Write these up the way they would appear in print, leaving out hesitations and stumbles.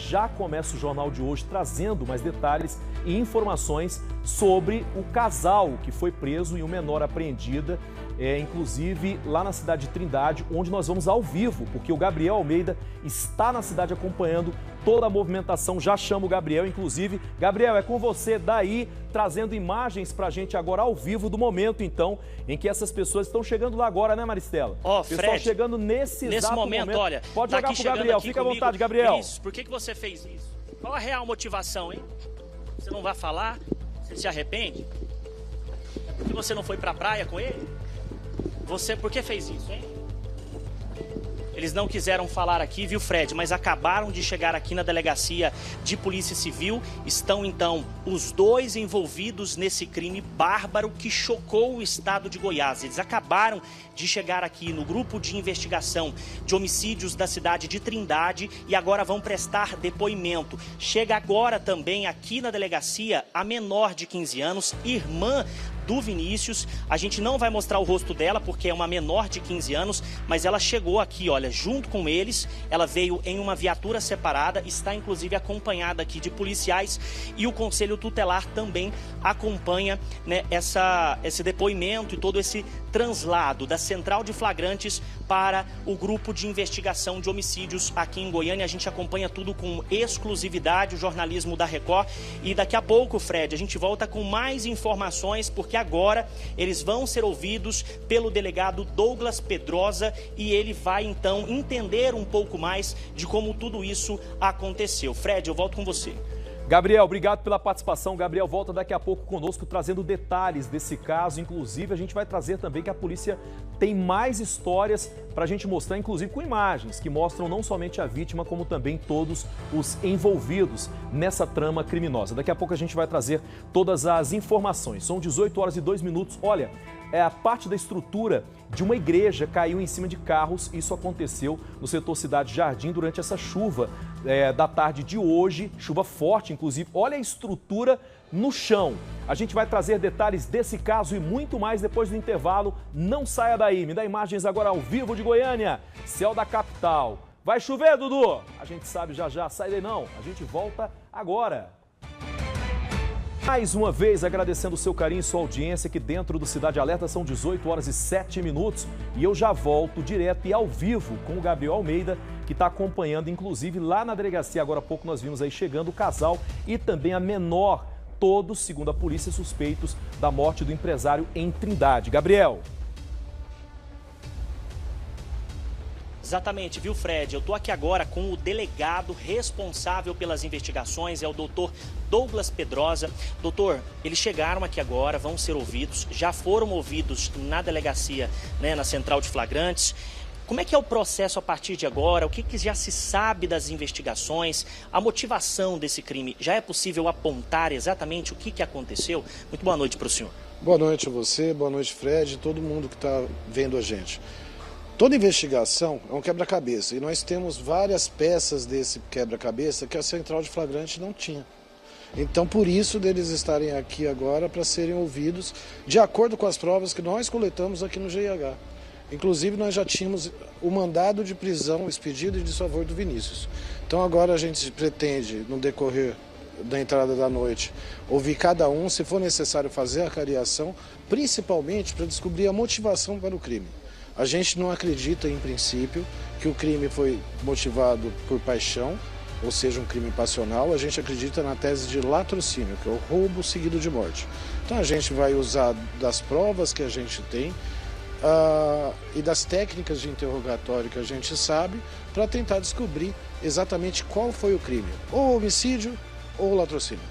já começa o Jornal de hoje trazendo mais detalhes e informações sobre o casal que foi preso e o menor apreendida, inclusive lá na cidade de Trindade, onde nós vamos ao vivo, porque o Gabriel Almeida está na cidade acompanhando toda a movimentação. Já chamo o Gabriel, inclusive. Gabriel, é com você daí, trazendo imagens pra gente agora ao vivo do momento, então, em que essas pessoas estão chegando lá agora, né, Maristela? Ó, Pessoal Fred, chegando nesse exato momento. Olha, pode tá jogar aqui pro Gabriel, fica à vontade, Gabriel. Vinícius, por que você fez isso? Qual a real motivação, hein? Você não vai falar? Você se arrepende? Por que você não foi pra praia com ele? Você, por que fez isso, hein? Eles não quiseram falar aqui, viu, Fred? Mas acabaram de chegar aqui na delegacia de Polícia Civil. Estão, então, os dois envolvidos nesse crime bárbaro que chocou o estado de Goiás. Eles acabaram de chegar aqui no grupo de investigação de homicídios da cidade de Trindade e agora vão prestar depoimento. Chega agora também aqui na delegacia a menor de 15 anos, irmã do Vinícius. A gente não vai mostrar o rosto dela porque é uma menor de 15 anos, mas ela chegou aqui, olha, junto com eles. Ela veio em uma viatura separada, está inclusive acompanhada aqui de policiais e o Conselho Tutelar também acompanha, né, esse depoimento e todo esse translado da Central de Flagrantes para o grupo de investigação de homicídios aqui em Goiânia. A gente acompanha tudo com exclusividade, o jornalismo da Record. E daqui a pouco, Fred, a gente volta com mais informações, porque agora eles vão ser ouvidos pelo delegado Douglas Pedrosa e ele vai então entender um pouco mais de como tudo isso aconteceu. Fred, eu volto com você. Gabriel, obrigado pela participação. Gabriel volta daqui a pouco conosco trazendo detalhes desse caso. Inclusive, a gente vai trazer também que a polícia tem mais histórias para a gente mostrar, inclusive com imagens que mostram não somente a vítima, como também todos os envolvidos nessa trama criminosa. Daqui a pouco a gente vai trazer todas as informações. São 18 horas e 2 minutos. Olha, a parte da estrutura de uma igreja caiu em cima de carros. Isso aconteceu no setor Cidade Jardim durante essa chuva da tarde de hoje, chuva forte, inclusive. Olha a estrutura no chão. A gente vai trazer detalhes desse caso e muito mais depois do intervalo. Não saia daí. Me dá imagens agora ao vivo de Goiânia, céu da capital. Vai chover, Dudu? A gente sabe já já. Sai daí não. A gente volta agora. Mais uma vez agradecendo o seu carinho e sua audiência aqui dentro do Cidade Alerta. São 18 horas e 7 minutos e eu já volto direto e ao vivo com o Gabriel Almeida, que está acompanhando, inclusive lá na delegacia. Agora há pouco nós vimos aí chegando o casal e também a menor, todos, segundo a polícia, suspeitos da morte do empresário em Trindade. Gabriel. Exatamente, viu, Fred? Eu estou aqui agora com o delegado responsável pelas investigações, é o doutor Douglas Pedrosa. Doutor, eles chegaram aqui agora, vão ser ouvidos, já foram ouvidos na delegacia, né, na Central de Flagrantes. Como é que é o processo a partir de agora? O que já se sabe das investigações? A motivação desse crime? Já é possível apontar exatamente o que aconteceu? Muito boa noite para o senhor. Boa noite a você, boa noite, Fred, e todo mundo que está vendo a gente. Toda investigação é um quebra-cabeça e nós temos várias peças desse quebra-cabeça que a Central de Flagrante não tinha. Então, por isso deles estarem aqui agora para serem ouvidos de acordo com as provas que nós coletamos aqui no GIH. Inclusive, nós já tínhamos o mandado de prisão expedido e de desfavor do Vinícius. Então, agora a gente pretende, no decorrer da entrada da noite, ouvir cada um, se for necessário fazer a cariação, principalmente para descobrir a motivação para o crime. A gente não acredita, em princípio, que o crime foi motivado por paixão, ou seja, um crime passional. A gente acredita na tese de latrocínio, que é o roubo seguido de morte. Então a gente vai usar das provas que a gente tem e das técnicas de interrogatório que a gente sabe para tentar descobrir exatamente qual foi o crime, ou homicídio ou latrocínio.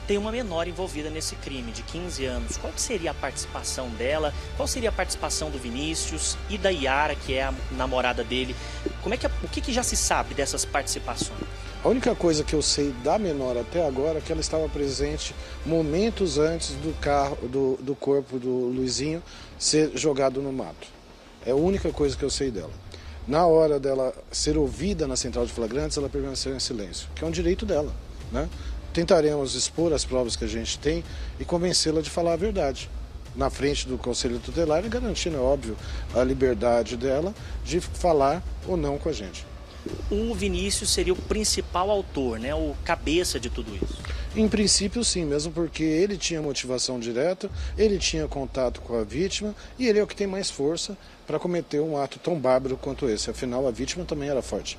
Tem uma menor envolvida nesse crime, de 15 anos. Qual seria a participação dela? Qual seria a participação do Vinícius e da Yara, que é a namorada dele? O que já se sabe dessas participações? A única coisa que eu sei da menor até agora é que ela estava presente momentos antes do corpo do Luizinho ser jogado no mato. É a única coisa que eu sei dela. Na hora dela ser ouvida na Central de Flagrantes, ela permaneceu em silêncio, que é um direito dela, né? Tentaremos expor as provas que a gente tem e convencê-la de falar a verdade na frente do Conselho Tutelar e garantindo, é óbvio, a liberdade dela de falar ou não com a gente. o Vinícius seria o principal autor, né? O cabeça de tudo isso. Em princípio, sim, mesmo porque ele tinha motivação direta, ele tinha contato com a vítima e ele é o que tem mais força para cometer um ato tão bárbaro quanto esse. Afinal, a vítima também era forte.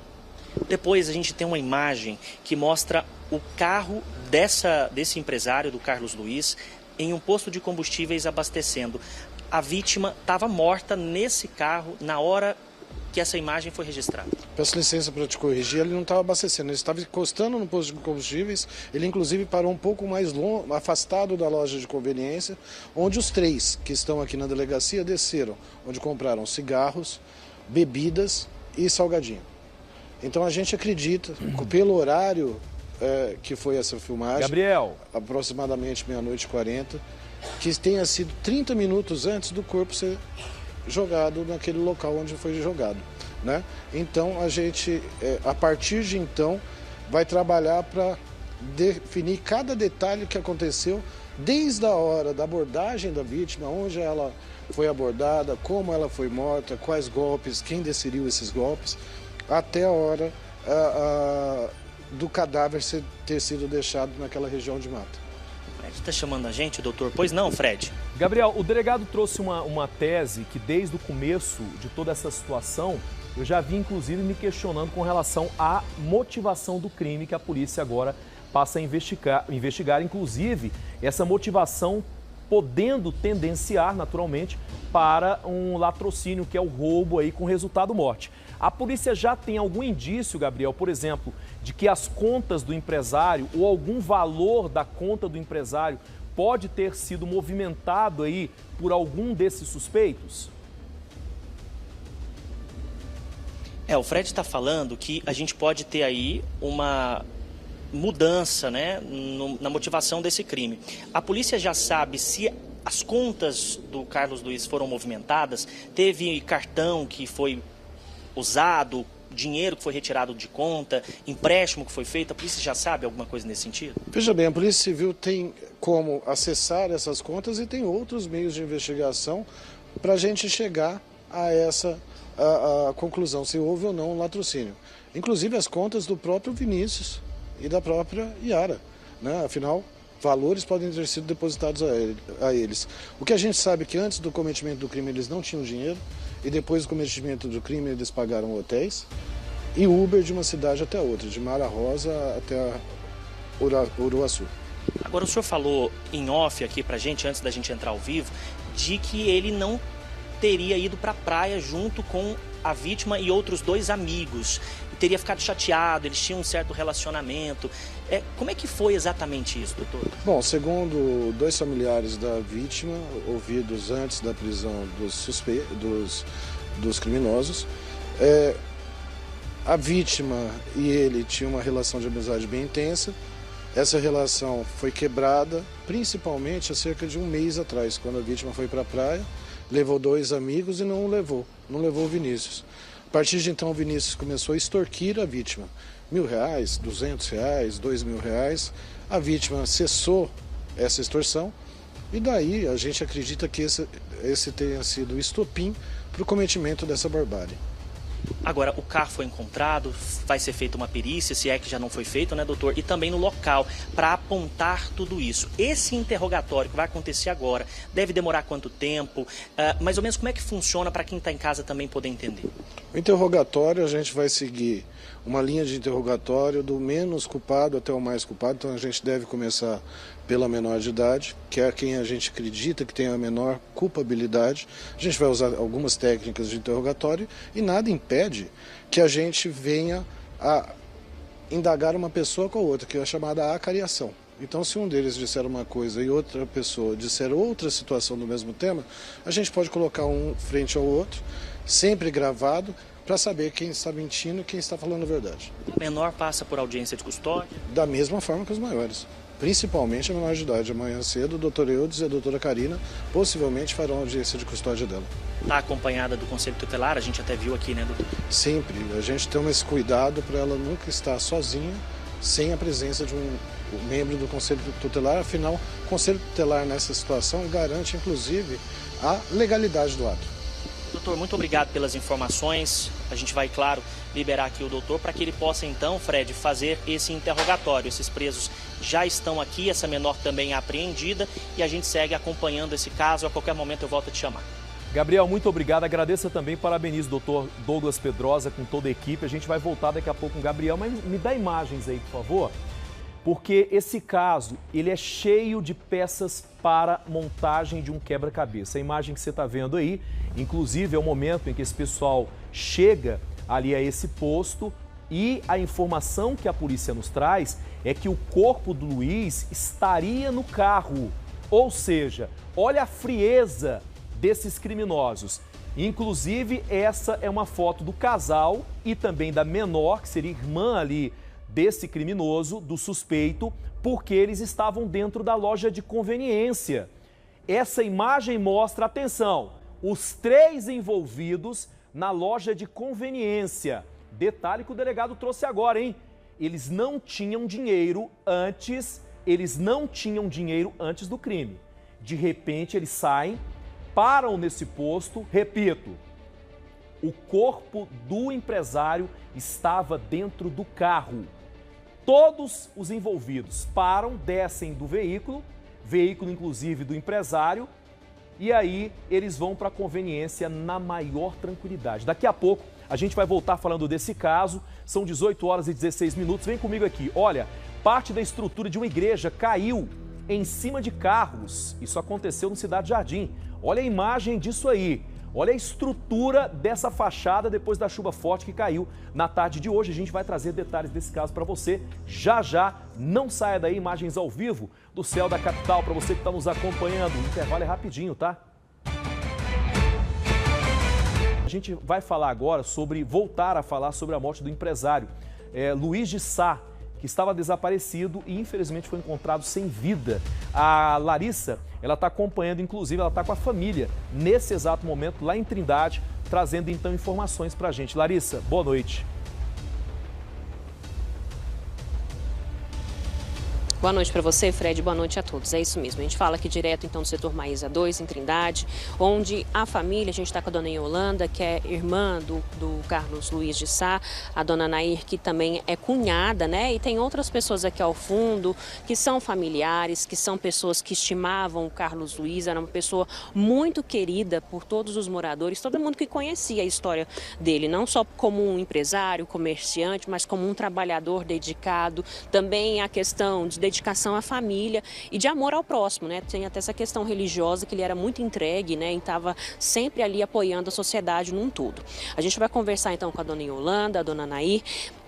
Depois a gente tem uma imagem que mostra o carro desse empresário, do Carlos Luiz, em um posto de combustíveis abastecendo. A vítima estava morta nesse carro na hora que essa imagem foi registrada. Peço licença para te corrigir, ele não estava abastecendo, ele estava encostando no posto de combustíveis, ele inclusive parou um pouco mais longe, afastado da loja de conveniência, onde os três que estão aqui na delegacia desceram, onde compraram cigarros, bebidas e salgadinho. Então a gente acredita, pelo horário que foi essa filmagem, Gabriel, aproximadamente 00:40, que tenha sido 30 minutos antes do corpo ser jogado naquele local onde foi jogado, né? Então a gente, a partir de então, vai trabalhar para definir cada detalhe que aconteceu, desde a hora da abordagem da vítima, onde ela foi abordada, como ela foi morta, quais golpes, quem desferiu esses golpes, até a hora do cadáver ter sido deixado naquela região de mata. Fred está chamando a gente, doutor? Pois não, Fred? Gabriel, o delegado trouxe uma tese que desde o começo de toda essa situação, eu já vi inclusive me questionando com relação à motivação do crime que a polícia agora passa a investigar, inclusive essa motivação podendo tendenciar naturalmente para um latrocínio, que é o roubo aí com resultado morte. A polícia já tem algum indício, Gabriel, por exemplo, de que as contas do empresário ou algum valor da conta do empresário pode ter sido movimentado aí por algum desses suspeitos? O Fred está falando que a gente pode ter aí uma mudança, né, na motivação desse crime. A polícia já sabe se as contas do Carlos Luiz foram movimentadas, teve cartão que foi usado, dinheiro que foi retirado de conta, empréstimo que foi feito, a polícia já sabe alguma coisa nesse sentido? Veja bem, a Polícia Civil tem como acessar essas contas e tem outros meios de investigação para a gente chegar a essa a conclusão, se houve ou não um latrocínio. Inclusive as contas do próprio Vinícius e da própria Yara, né? Afinal, valores podem ter sido depositados a eles. O que a gente sabe é que antes do cometimento do crime eles não tinham dinheiro, e depois do cometimento do crime eles pagaram hotéis e Uber de uma cidade até outra, de Mara Rosa até Uruaçu. Agora o senhor falou em off aqui pra gente, antes da gente entrar ao vivo, de que ele não teria ido pra praia junto com a vítima e outros dois amigos. E teria ficado chateado, eles tinham um certo relacionamento. Como é que foi exatamente isso, doutor? Bom, segundo dois familiares da vítima, ouvidos antes da prisão dos criminosos, a vítima e ele tinham uma relação de amizade bem intensa. Essa relação foi quebrada, principalmente há cerca de um mês atrás, quando a vítima foi para a praia, levou dois amigos e não levou o Vinícius. A partir de então, o Vinícius começou a extorquir a vítima. R$1.000, R$200, R$2.000. A vítima cessou essa extorsão e daí a gente acredita que esse tenha sido o estopim para o cometimento dessa barbárie. Agora, o carro foi encontrado, vai ser feita uma perícia, se é que já não foi feito, né, doutor? E também no local, para apontar tudo isso. Esse interrogatório que vai acontecer agora, deve demorar quanto tempo? Mais ou menos como é que funciona para quem está em casa também poder entender? O interrogatório, a gente vai seguir uma linha de interrogatório do menos culpado até o mais culpado. Então a gente deve começar pela menor de idade, que é quem a gente acredita que tem a menor culpabilidade. A gente vai usar algumas técnicas de interrogatório e nada impede que a gente venha a indagar uma pessoa com a outra, que é a chamada acariação. Então, se um deles disser uma coisa e outra pessoa disser outra situação do mesmo tema, a gente pode colocar um frente ao outro, sempre gravado, para saber quem está mentindo e quem está falando a verdade. O menor passa por audiência de custódia? Da mesma forma que os maiores. Principalmente a menor de idade. Amanhã cedo, o doutor Eudes e a doutora Karina possivelmente farão audiência de custódia dela. Está acompanhada do Conselho Tutelar? A gente até viu aqui, né, doutor? Sempre. A gente toma esse cuidado para ela nunca estar sozinha, sem a presença de um membro do Conselho Tutelar. Afinal, o Conselho Tutelar nessa situação garante, inclusive, a legalidade do ato. Doutor, muito obrigado pelas informações. A gente vai, claro, liberar aqui o doutor para que ele possa, então, Fred, fazer esse interrogatório. Esses presos já estão aqui, essa menor também é apreendida e a gente segue acompanhando esse caso. A qualquer momento eu volto a te chamar. Gabriel, muito obrigado. Agradeço também, parabenizo o doutor Douglas Pedrosa com toda a equipe. A gente vai voltar daqui a pouco com o Gabriel, mas me dá imagens aí, por favor. Porque esse caso, ele é cheio de peças para montagem de um quebra-cabeça. A imagem que você está vendo aí, inclusive, é o momento em que esse pessoal chega ali a esse posto e a informação que a polícia nos traz é que o corpo do Luiz estaria no carro. Ou seja, olha a frieza desses criminosos. Inclusive, essa é uma foto do casal e também da menor, que seria irmã ali desse criminoso, do suspeito, porque eles estavam dentro da loja de conveniência. Essa imagem mostra, atenção, os 3 envolvidos na loja de conveniência. Detalhe que o delegado trouxe agora, hein? Eles não tinham dinheiro antes do crime. De repente, eles saem, param nesse posto, repito, o corpo do empresário estava dentro do carro. Todos os envolvidos param, descem do veículo inclusive do empresário, e aí eles vão para a conveniência na maior tranquilidade. Daqui a pouco a gente vai voltar falando desse caso, são 18 horas e 16 minutos, vem comigo aqui. Olha, parte da estrutura de uma igreja caiu em cima de carros, isso aconteceu no Cidade Jardim. Olha a imagem disso aí. Olha a estrutura dessa fachada depois da chuva forte que caiu na tarde de hoje. A gente vai trazer detalhes desse caso para você já já. Não saia daí, imagens ao vivo do céu da capital para você que está nos acompanhando. O intervalo é rapidinho, tá? A gente vai falar agora voltar a falar sobre a morte do empresário Luiz de Sá, que estava desaparecido e infelizmente foi encontrado sem vida. A Larissa, ela está acompanhando, inclusive ela está com a família nesse exato momento lá em Trindade, trazendo então informações para a gente. Larissa, boa noite. Boa noite para você, Fred. Boa noite a todos. É isso mesmo. A gente fala aqui direto, então, do setor Maísa 2, em Trindade, onde a família, a gente está com a dona Yolanda, que é irmã do Carlos Luiz de Sá, a dona Nair, que também é cunhada, né? E tem outras pessoas aqui ao fundo, que são familiares, que são pessoas que estimavam o Carlos Luiz, era uma pessoa muito querida por todos os moradores, todo mundo que conhecia a história dele, não só como um empresário, comerciante, mas como um trabalhador dedicado. Também a questão de dedicação à família e de amor ao próximo, né? Tem até essa questão religiosa que ele era muito entregue, né? E estava sempre ali apoiando a sociedade num todo. A gente vai conversar então com a dona Yolanda, a dona Nair.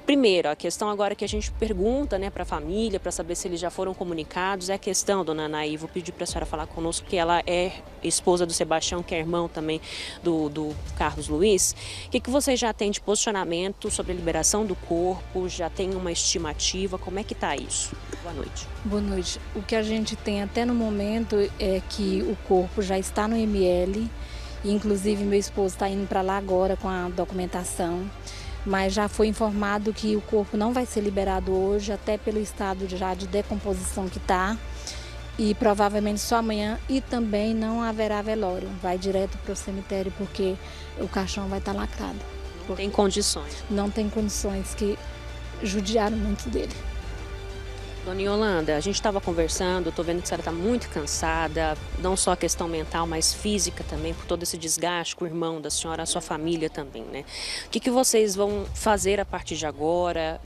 Primeiro, a questão agora que a gente pergunta, né, para a família, para saber se eles já foram comunicados, é a questão, dona Nair, vou pedir para a senhora falar conosco, que ela é esposa do Sebastião, que é irmão também do Carlos Luiz. O que vocês já têm de posicionamento sobre a liberação do corpo? Já tem uma estimativa? Como é que está isso? Boa noite. Boa noite. O que a gente tem até no momento é que o corpo já está no ML, e inclusive meu esposo está indo para lá agora com a documentação. Mas já foi informado que o corpo não vai ser liberado hoje, até pelo estado já de decomposição que está, e provavelmente só amanhã, e também não haverá velório, vai direto para o cemitério porque o caixão vai estar lacrado. Não tem condições. Não tem condições, que judiaram muito dele. Dona Yolanda, a gente estava conversando, estou vendo que a senhora está muito cansada, não só a questão mental, mas física também, por todo esse desgaste com o irmão da senhora, a sua família também, né? O que vocês vão fazer a partir de agora,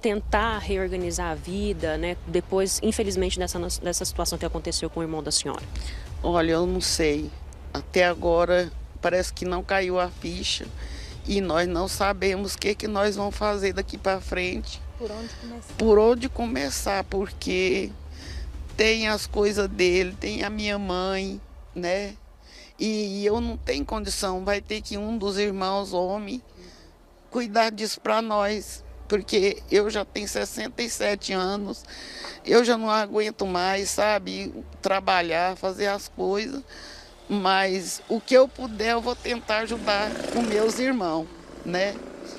tentar reorganizar a vida, né? Depois, infelizmente, dessa situação que aconteceu com o irmão da senhora? Olha, eu não sei. Até agora parece que não caiu a ficha e nós não sabemos o que nós vamos fazer daqui para frente. Por onde começar? Por onde começar, porque tem as coisas dele, tem a minha mãe, né? E eu não tenho condição, vai ter que um dos irmãos, homem, cuidar disso para nós, porque eu já tenho 67 anos, eu já não aguento mais, sabe, trabalhar, fazer as coisas, mas o que eu puder eu vou tentar ajudar os meus irmãos, né?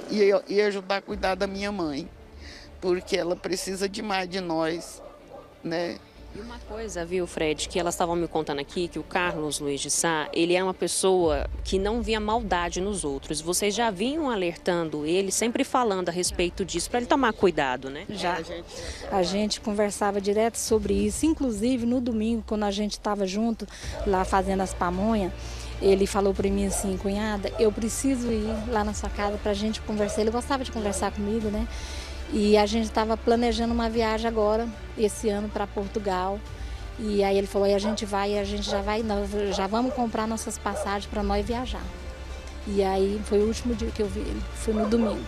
E ajudar a cuidar da minha mãe, porque ela precisa demais de nós, né? E uma coisa, viu, Fred, que elas estavam me contando aqui, que o Carlos Luiz de Sá, ele é uma pessoa que não via maldade nos outros. Vocês já vinham alertando ele, sempre falando a respeito disso, para ele tomar cuidado, né? Já. A gente conversava direto sobre isso. Inclusive, no domingo, quando a gente estava junto, lá fazendo as pamonhas, ele falou para mim assim, cunhada, eu preciso ir lá na sua casa para a gente conversar. Ele gostava de conversar comigo, né? E a gente estava planejando uma viagem agora, esse ano, para Portugal. E aí ele falou, a gente já vamos comprar nossas passagens para nós viajar. E aí foi o último dia que eu vi ele, foi no domingo.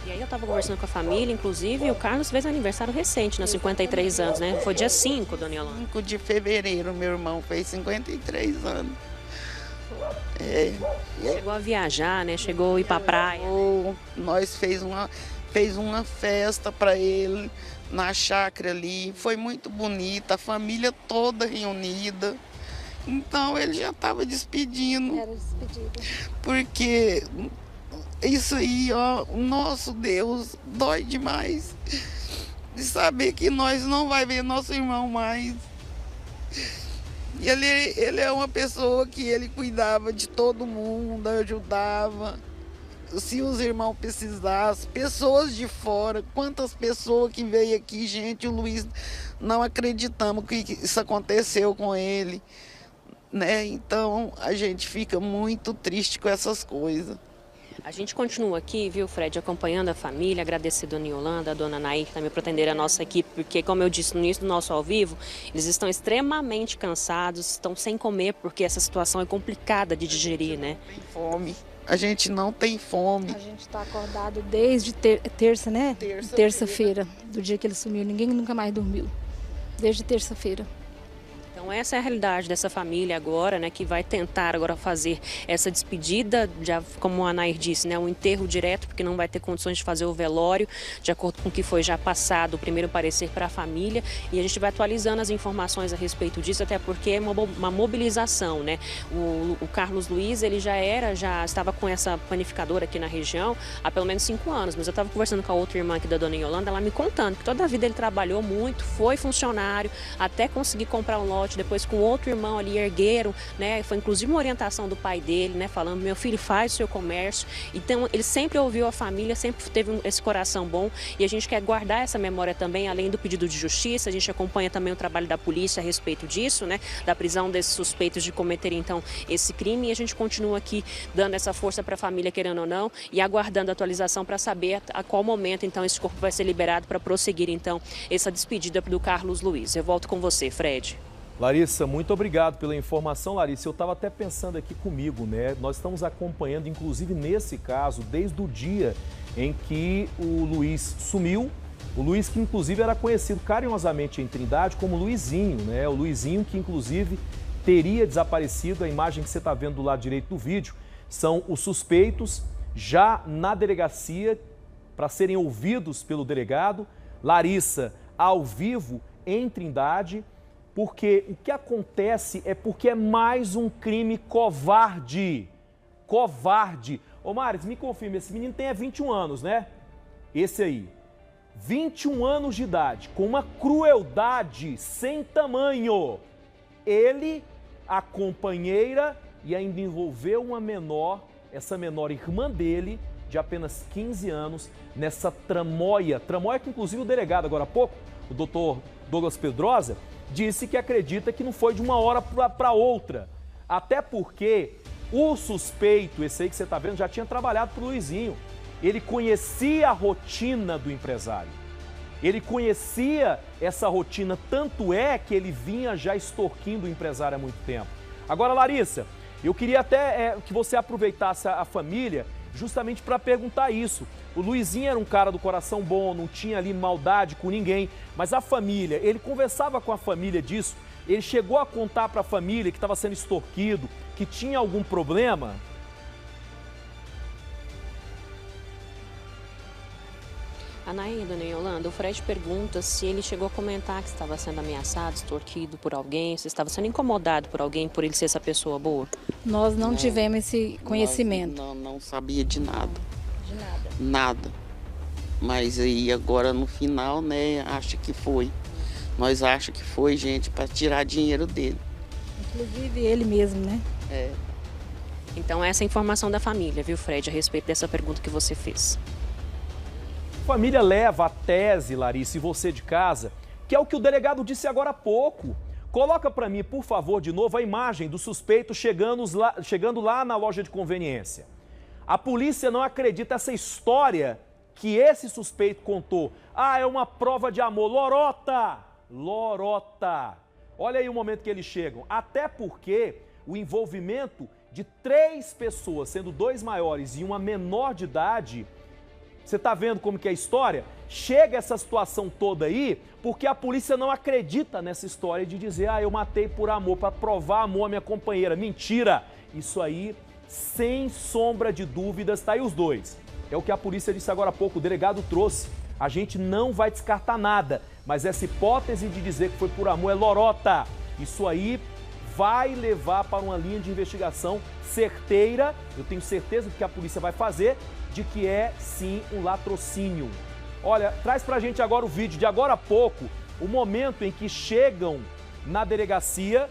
E aí eu estava conversando com a família, inclusive, e o Carlos fez um aniversário recente, né? 53 anos, né? Foi dia 5, dona Yolanda. 5 de fevereiro, meu irmão fez 53 anos. Chegou a viajar, né? Chegou a ir para a praia. Nós fez uma festa para ele na chácara ali, foi muito bonita, a família toda reunida. Então ele já estava despedindo. Era despedida. Porque isso aí, ó, nosso Deus, dói demais de saber que nós não vai ver nosso irmão mais. Ele é uma pessoa que ele cuidava de todo mundo, ajudava. Se os irmãos precisassem, pessoas de fora, quantas pessoas que veio aqui, gente, o Luiz, não acreditamos que isso aconteceu com ele, né? Então, a gente fica muito triste com essas coisas. A gente continua aqui, viu, Fred, acompanhando a família, agradecer a dona Yolanda, a dona Nair, que também por atender a nossa equipe, porque, como eu disse no início do nosso ao vivo, eles estão extremamente cansados, estão sem comer, porque essa situação é complicada de digerir, né? Tem fome. A gente não tem fome. A gente está acordado desde terça, né? Terça-feira, do dia que ele sumiu. Ninguém nunca mais dormiu. Desde terça-feira. Então essa é a realidade dessa família agora, né, que vai tentar agora fazer essa despedida, já como a Nair disse, né, um enterro direto, porque não vai ter condições de fazer o velório, de acordo com o que foi já passado, o primeiro parecer para a família, e a gente vai atualizando as informações a respeito disso, até porque é uma mobilização, né? O Carlos Luiz, ele já estava com essa panificadora aqui na região há pelo menos 5 anos, mas eu estava conversando com a outra irmã aqui da dona Yolanda, ela me contando que toda a vida ele trabalhou muito, foi funcionário, até conseguir comprar um lote. Depois com outro irmão ali ergueram, né? Foi inclusive uma orientação do pai dele, né? Falando, meu filho, faz o seu comércio. Então ele sempre ouviu a família, sempre teve esse coração bom, e a gente quer guardar essa memória também, além do pedido de justiça. A gente acompanha também o trabalho da polícia a respeito disso, né? Da prisão desses suspeitos de cometerem então esse crime, e a gente continua aqui dando essa força para a família, querendo ou não, e aguardando a atualização para saber a qual momento então esse corpo vai ser liberado para prosseguir então essa despedida do Carlos Luiz. Eu volto com você, Fred. Larissa, muito obrigado pela informação, Larissa. Eu estava até pensando aqui comigo, né? Nós estamos acompanhando, inclusive nesse caso, desde o dia em que o Luiz sumiu. O Luiz, que inclusive era conhecido carinhosamente em Trindade como Luizinho, né? O Luizinho que inclusive teria desaparecido. A imagem que você está vendo do lado direito do vídeo são os suspeitos já na delegacia para serem ouvidos pelo delegado. Larissa, ao vivo em Trindade. Porque o que acontece é porque é mais um crime covarde. Covarde. Ô Maris, me confirma, esse menino tem 21 anos, né? Esse aí. 21 anos de idade, com uma crueldade sem tamanho. Ele, a companheira, e ainda envolveu uma menor, essa menor irmã dele, de apenas 15 anos, nessa tramóia. Tramóia que inclusive o delegado agora há pouco, o doutor Douglas Pedrosa, disse que acredita que não foi de uma hora para outra. Até porque o suspeito, esse aí que você está vendo, já tinha trabalhado para o Luizinho. Ele conhecia a rotina do empresário. Ele conhecia essa rotina, tanto é que ele vinha já extorquindo o empresário há muito tempo. Agora, Larissa, eu queria até que você aproveitasse a família justamente para perguntar isso. O Luizinho era um cara do coração bom, não tinha ali maldade com ninguém, mas a família, ele conversava com a família disso, ele chegou a contar para a família que estava sendo extorquido, que tinha algum problema? Anaí, dona Yolanda, o Fred pergunta se ele chegou a comentar que estava sendo ameaçado, extorquido por alguém, se estava sendo incomodado por alguém, por ele ser essa pessoa boa. Nós não tivemos esse conhecimento. Não sabia de nada. De nada. Nada. Mas aí agora no final, né, acho que foi. Nós achamos que foi, gente, para tirar dinheiro dele. Inclusive ele mesmo, né? É. Então essa é a informação da família, viu, Fred, a respeito dessa pergunta que você fez. A família leva a tese, Larissa, e você de casa, que é o que o delegado disse agora há pouco. Coloca para mim, por favor, de novo a imagem do suspeito chegando lá na loja de conveniência. A polícia não acredita essa história que esse suspeito contou. Ah, é uma prova de amor. Lorota! Lorota! Olha aí o momento que eles chegam. Até porque o envolvimento de 3 pessoas, sendo 2 maiores e uma menor de idade, você tá vendo como que é a história? Chega essa situação toda aí porque a polícia não acredita nessa história de dizer eu matei por amor, para provar amor à minha companheira. Mentira! Isso aí, sem sombra de dúvidas, tá aí os 2. É o que a polícia disse agora há pouco, o delegado trouxe. A gente não vai descartar nada, mas essa hipótese de dizer que foi por amor é lorota. Isso aí vai levar para uma linha de investigação certeira, eu tenho certeza do que a polícia vai fazer, de que é sim um latrocínio. Olha, traz pra gente agora o vídeo de agora há pouco, o momento em que chegam na delegacia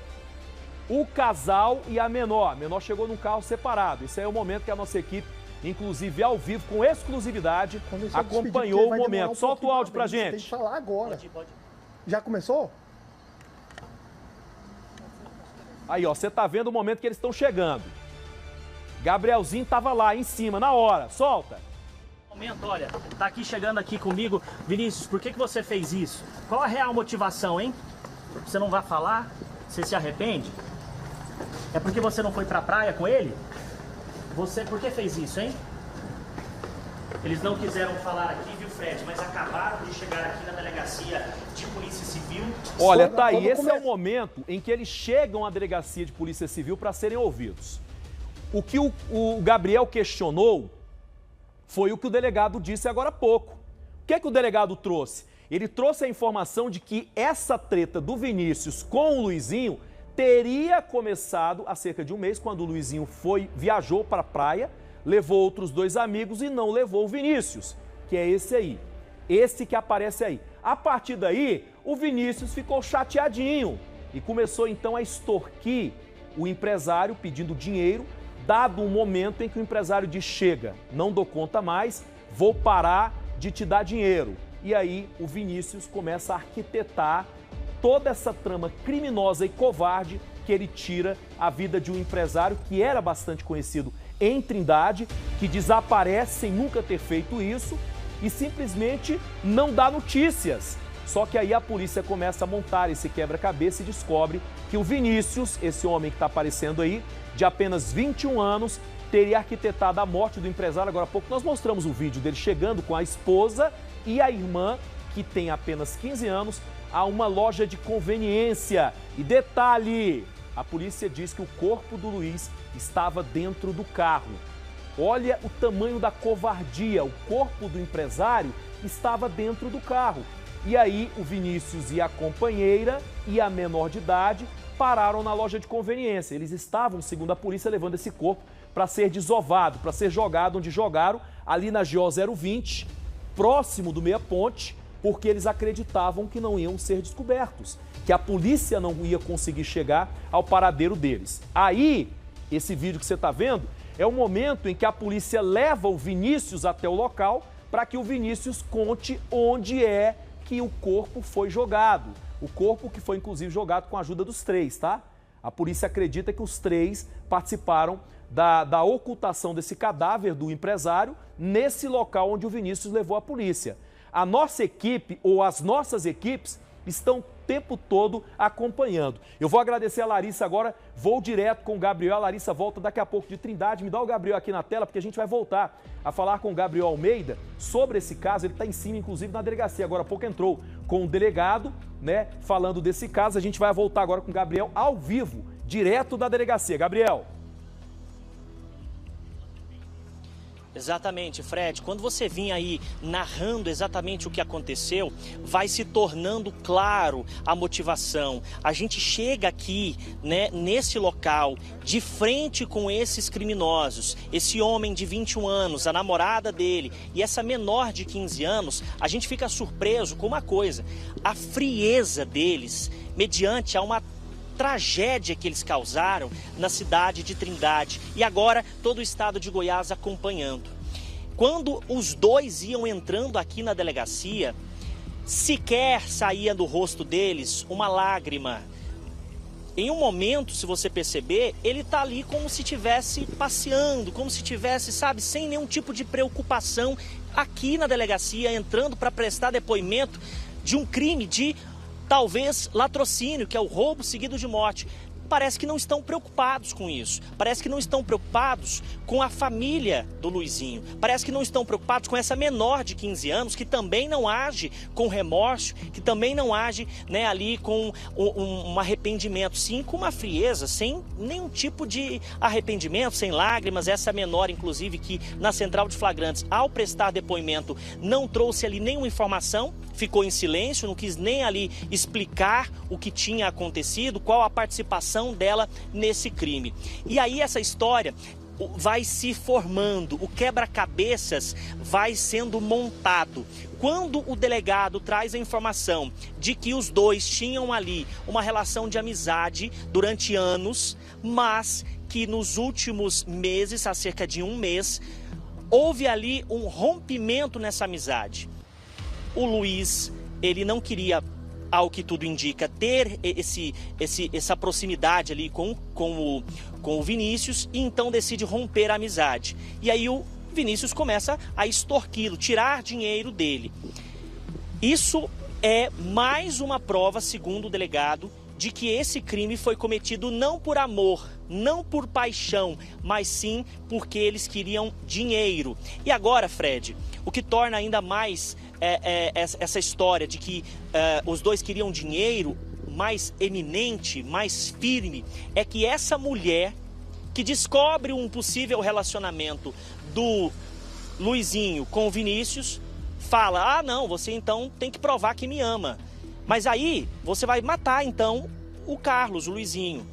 o casal e a menor. A menor chegou num carro separado. Esse aí é o momento que a nossa equipe, inclusive ao vivo, com exclusividade, acompanhou o momento. Solta o áudio pra gente. Tem que falar agora. Pode. Já começou? Aí, ó, você tá vendo o momento que eles estão chegando. Gabrielzinho tava lá, em cima, na hora. Solta. Momento, olha, tá aqui chegando aqui comigo. Vinícius, por que você fez isso? Qual a real motivação, hein? Você não vai falar? Você se arrepende? É porque você não foi pra praia com ele? Você, por que fez isso, hein? Eles não quiseram falar aqui, viu, Fred? Mas acabaram de chegar aqui na delegacia de Polícia Civil. Olha, tá aí, esse é o momento em que eles chegam à delegacia de Polícia Civil para serem ouvidos. O que o Gabriel questionou foi o que o delegado disse agora há pouco. O que é que o delegado trouxe? Ele trouxe a informação de que essa treta do Vinícius com o Luizinho teria começado há cerca de um mês, quando o Luizinho viajou para a praia, levou outros 2 amigos e não levou o Vinícius, que é esse aí, esse que aparece aí. A partir daí, o Vinícius ficou chateadinho e começou então a extorquir o empresário pedindo dinheiro, dado um momento em que o empresário diz: chega, não dou conta mais, vou parar de te dar dinheiro. E aí o Vinícius começa a arquitetar toda essa trama criminosa e covarde que ele tira a vida de um empresário que era bastante conhecido em Trindade, que desaparece sem nunca ter feito isso e simplesmente não dá notícias. Só que aí a polícia começa a montar esse quebra-cabeça e descobre que o Vinícius, esse homem que está aparecendo aí, de apenas 21 anos, teria arquitetado a morte do empresário. Agora há pouco nós mostramos o vídeo dele chegando com a esposa e a irmã, que tem apenas 15 anos, a uma loja de conveniência. E detalhe, a polícia diz que o corpo do Luiz estava dentro do carro. Olha o tamanho da covardia, o corpo do empresário estava dentro do carro. E aí o Vinícius e a companheira e a menor de idade pararam na loja de conveniência. Eles estavam, segundo a polícia, levando esse corpo para ser desovado, para ser jogado onde jogaram, ali na GO 020, próximo do Meia Ponte, porque eles acreditavam que não iam ser descobertos, que a polícia não ia conseguir chegar ao paradeiro deles. Aí, esse vídeo que você está vendo é o momento em que a polícia leva o Vinícius até o local para que o Vinícius conte onde é que o corpo foi jogado. O corpo que foi, inclusive, jogado com a ajuda dos 3, tá? A polícia acredita que os 3 participaram da ocultação desse cadáver do empresário nesse local onde o Vinícius levou a polícia. A nossa equipe, ou as nossas equipes, estão o tempo todo acompanhando. Eu vou agradecer a Larissa agora, vou direto com o Gabriel. A Larissa volta daqui a pouco de Trindade. Me dá o Gabriel aqui na tela, porque a gente vai voltar a falar com o Gabriel Almeida sobre esse caso. Ele está em cima, inclusive, na delegacia. Agora há pouco entrou com o delegado, né, falando desse caso. A gente vai voltar agora com o Gabriel ao vivo, direto da delegacia. Gabriel. Exatamente, Fred. Quando você vinha aí narrando exatamente o que aconteceu, vai se tornando claro a motivação. A gente chega aqui, né, nesse local, de frente com esses criminosos, esse homem de 21 anos, a namorada dele e essa menor de 15 anos, a gente fica surpreso com uma coisa: a frieza deles, mediante a uma tragédia que eles causaram na cidade de Trindade e agora todo o estado de Goiás acompanhando. Quando os dois iam entrando aqui na delegacia, sequer saía do rosto deles uma lágrima. Em um momento, se você perceber, ele está ali como se estivesse passeando, como se estivesse, sabe, sem nenhum tipo de preocupação aqui na delegacia, entrando para prestar depoimento de um crime de talvez latrocínio, que é o roubo seguido de morte. Parece que não estão preocupados com isso. Parece que não estão preocupados com a família do Luizinho. Parece que não estão preocupados com essa menor de 15 anos, que também não age com remorso, que também não age, né, ali com um arrependimento. Sim, com uma frieza, sem nenhum tipo de arrependimento, sem lágrimas. Essa menor, inclusive, que na central de flagrantes, ao prestar depoimento, não trouxe ali nenhuma informação, ficou em silêncio, não quis nem ali explicar o que tinha acontecido, qual a participação dela nesse crime. E aí essa história vai se formando, o quebra-cabeças vai sendo montado. Quando o delegado traz a informação de que os dois tinham ali uma relação de amizade durante anos, mas que nos últimos meses, há cerca de um mês, houve ali um rompimento nessa amizade. O Luiz, ele não queria, ao que tudo indica, ter essa proximidade ali com o Vinícius, e então decide romper a amizade. E aí o Vinícius começa a extorquí-lo, tirar dinheiro dele. Isso é mais uma prova, segundo o delegado, de que esse crime foi cometido não por amor, não por paixão, mas sim porque eles queriam dinheiro. E agora, Fred, o que torna ainda mais essa história de que os dois queriam dinheiro mais eminente, mais firme, é que essa mulher que descobre um possível relacionamento do Luizinho com o Vinícius, fala: ah, não, você então tem que provar que me ama. Mas aí você vai matar então o Carlos, o Luizinho.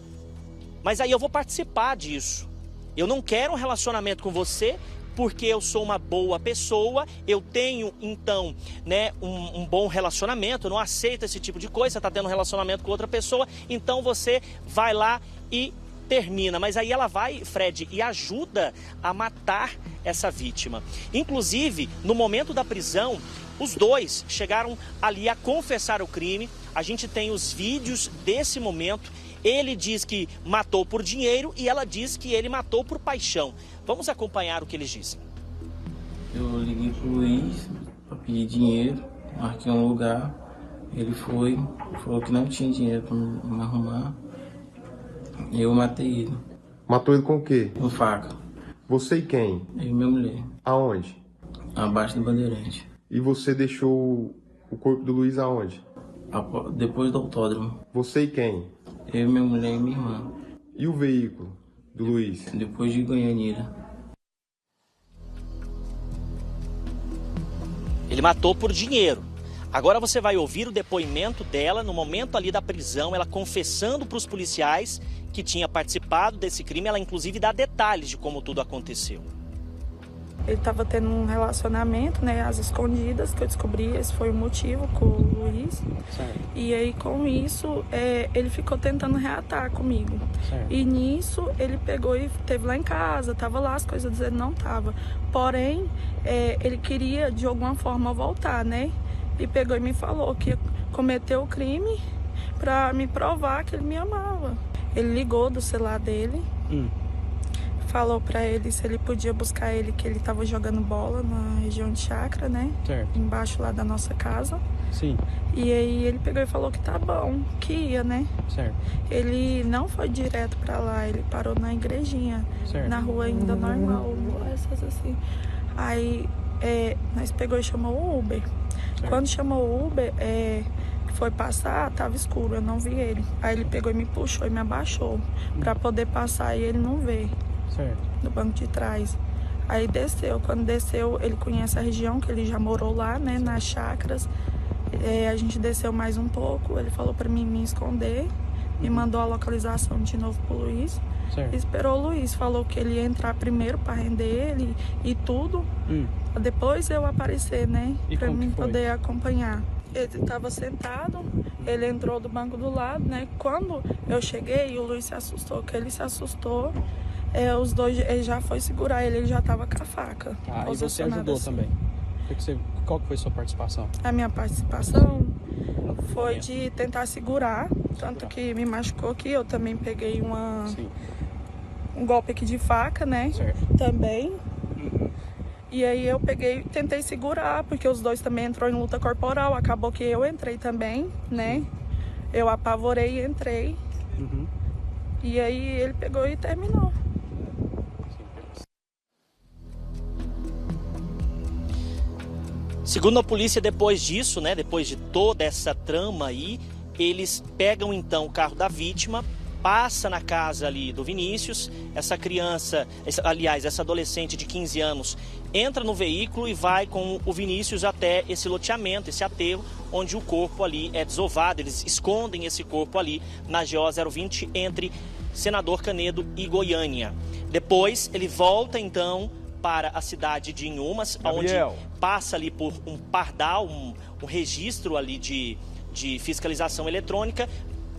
Mas aí eu vou participar disso. Eu não quero um relacionamento com você porque eu sou uma boa pessoa, eu tenho então, né, um bom relacionamento, eu não aceito esse tipo de coisa, você está tendo um relacionamento com outra pessoa, então você vai lá e termina. Mas aí ela vai, Fred, e ajuda a matar essa vítima. Inclusive, no momento da prisão, os dois chegaram ali a confessar o crime. A gente tem os vídeos desse momento. Ele diz que matou por dinheiro e ela diz que ele matou por paixão. Vamos acompanhar o que eles dizem. Eu liguei pro Luiz para pedir dinheiro, marquei um lugar. Ele foi, falou que não tinha dinheiro para me arrumar. Eu matei ele. Matou ele com o quê? Com faca. Você e quem? Eu e minha mulher. Aonde? Abaixo do Bandeirante. E você deixou o corpo do Luiz aonde? Depois do autódromo. Você e quem? Eu, minha mulher e minha irmã. E o veículo do Luiz? Depois de Goianira. Ele matou por dinheiro. Agora você vai ouvir o depoimento dela no momento ali da prisão, ela confessando para os policiais que tinha participado desse crime. Ela inclusive dá detalhes de como tudo aconteceu. Ele estava tendo um relacionamento, né, às escondidas, que eu descobri, esse foi o motivo com o Luiz. Certo. E aí, com isso, ele ficou tentando reatar comigo. Certo. E nisso, ele pegou e teve lá em casa, tava lá, as coisas dele não tava. Porém, ele queria, de alguma forma, voltar, né? E pegou e me falou que cometeu o crime pra me provar que ele me amava. Ele ligou do celular dele. Falou pra ele se ele podia buscar ele, que ele tava jogando bola na região de Chácara, né? Certo. Embaixo lá da nossa casa. Sim. E aí ele pegou e falou que tá bom, que ia, né? Certo. Ele não foi direto pra lá, ele parou na igrejinha, certo, na rua ainda normal, essas assim. Aí nós pegou e chamou o Uber. Certo. Quando chamou o Uber, foi passar, tava escuro, eu não vi ele. Aí ele pegou e me puxou e me abaixou pra poder passar e ele não ver. Certo. No banco de trás. Aí desceu. Quando desceu, ele conhece a região, que ele já morou lá, né, nas chácaras. A gente desceu mais um pouco, ele falou para mim me esconder, me mandou a localização de novo pro Luiz. Certo. Esperou o Luiz, falou que ele ia entrar primeiro para render ele e tudo. Depois eu aparecer, né, para mim poder acompanhar. Ele estava sentado, ele entrou do banco do lado, né? Quando eu cheguei, o Luiz se assustou, que ele se assustou. Os dois, ele já foi segurar ele já estava com a faca. E você ajudou assim também? Qual que foi a sua participação? A minha participação foi de tentar segurar, tanto que me machucou aqui. Eu também peguei um golpe aqui de faca, né? Certo. Também. E aí eu tentei segurar, porque os dois também entrou em luta corporal. Acabou que eu entrei também, né? Eu apavorei e entrei. E aí ele pegou e terminou. Segundo a polícia, depois disso, né, depois de toda essa trama aí, eles pegam então o carro da vítima, passa na casa ali do Vinícius, essa criança, essa adolescente de 15 anos, entra no veículo e vai com o Vinícius até esse loteamento, esse aterro, onde o corpo ali é desovado. Eles escondem esse corpo ali na GO 020 entre Senador Canedo e Goiânia. Depois ele volta então para a cidade de Inhumas, Gabriel, onde passa ali por um pardal, um registro ali de fiscalização eletrônica,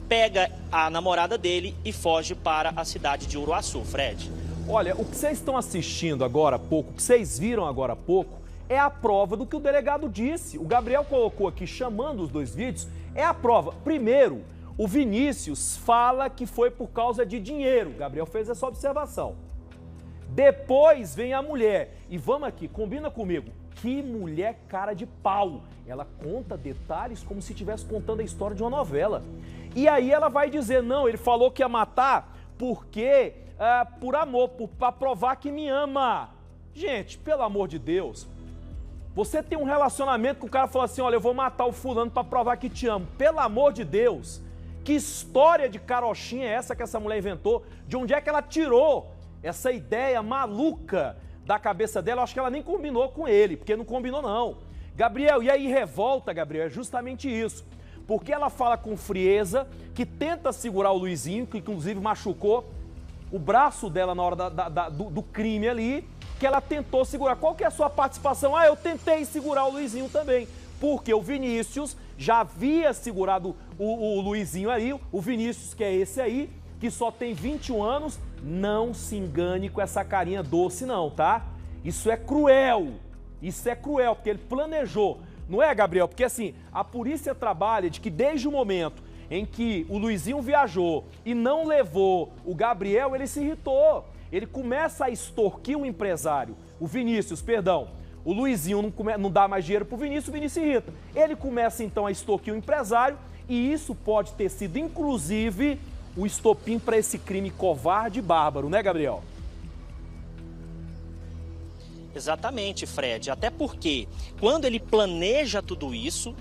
pega a namorada dele e foge para a cidade de Uruaçu. Fred. Olha, o que vocês estão assistindo agora há pouco, o que vocês viram agora há pouco, é a prova do que o delegado disse. O Gabriel colocou aqui, chamando os dois vídeos, é a prova. Primeiro, o Vinícius fala que foi por causa de dinheiro. O Gabriel fez essa observação. Depois vem a mulher. E vamos aqui, combina comigo. Que mulher cara de pau. Ela conta detalhes como se estivesse contando a história de uma novela. E aí ela vai dizer, não, ele falou que ia matar porque, por amor, para provar que me ama. Gente, pelo amor de Deus, você tem um relacionamento com o cara fala assim, olha, eu vou matar o fulano para provar que te amo. Pelo amor de Deus, que história de carochinha é essa que essa mulher inventou? De onde é que ela tirou essa ideia maluca da cabeça dela? Eu acho que ela nem combinou com ele, porque não combinou não. Gabriel, e aí revolta, Gabriel, é justamente isso. Porque ela fala com frieza, que tenta segurar o Luizinho, que inclusive machucou o braço dela na hora do crime ali, que ela tentou segurar. Qual que é a sua participação? Eu tentei segurar o Luizinho também, porque o Vinícius já havia segurado o Luizinho aí, o Vinícius, que é esse aí, que só tem 21 anos, não se engane com essa carinha doce não, tá? Isso é cruel, porque ele planejou, não é, Gabriel? Porque assim, a polícia trabalha de que desde o momento em que o Luizinho viajou e não levou o Gabriel, ele se irritou. Ele começa a extorquir o empresário, o Vinícius, perdão. O Luizinho não dá mais dinheiro pro Vinícius, o Vinícius se irrita. Ele começa então a extorquir o empresário e isso pode ter sido, inclusive, o estopim para esse crime covarde e bárbaro, né, Gabriel? Exatamente, Fred. Até porque, quando ele planeja tudo isso,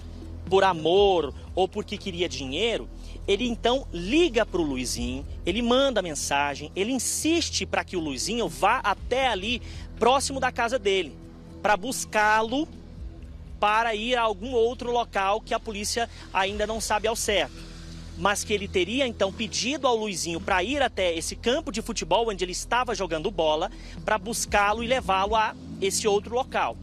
por amor ou porque queria dinheiro, ele então liga para o Luizinho, ele manda mensagem, ele insiste para que o Luizinho vá até ali, próximo da casa dele, para buscá-lo para ir a algum outro local que a polícia ainda não sabe ao certo. Mas que ele teria então pedido ao Luizinho para ir até esse campo de futebol onde ele estava jogando bola, para buscá-lo e levá-lo a esse outro local.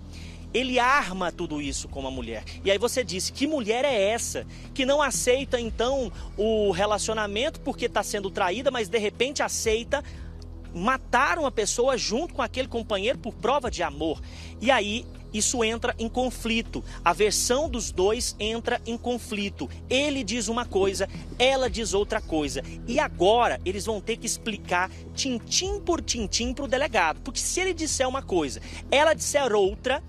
Ele arma tudo isso com uma mulher. E aí você disse, que mulher é essa que não aceita então o relacionamento porque está sendo traída, mas de repente aceita matar uma pessoa junto com aquele companheiro por prova de amor? E aí isso entra em conflito, a versão dos dois entra em conflito. Ele diz uma coisa, ela diz outra coisa. E agora eles vão ter que explicar tintim por tintim para o delegado. Porque se ele disser uma coisa, ela disser outra,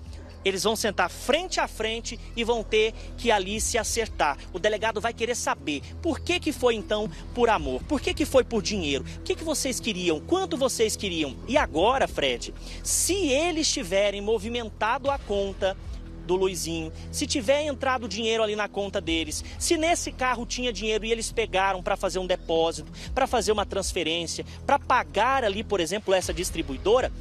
eles vão sentar frente a frente e vão ter que ali se acertar. O delegado vai querer saber por que foi então por amor, por que foi por dinheiro, o que vocês queriam, quanto vocês queriam. E agora, Fred, se eles tiverem movimentado a conta do Luizinho, se tiver entrado dinheiro ali na conta deles, se nesse carro tinha dinheiro e eles pegaram para fazer um depósito, para fazer uma transferência, para pagar ali, por exemplo, essa distribuidora,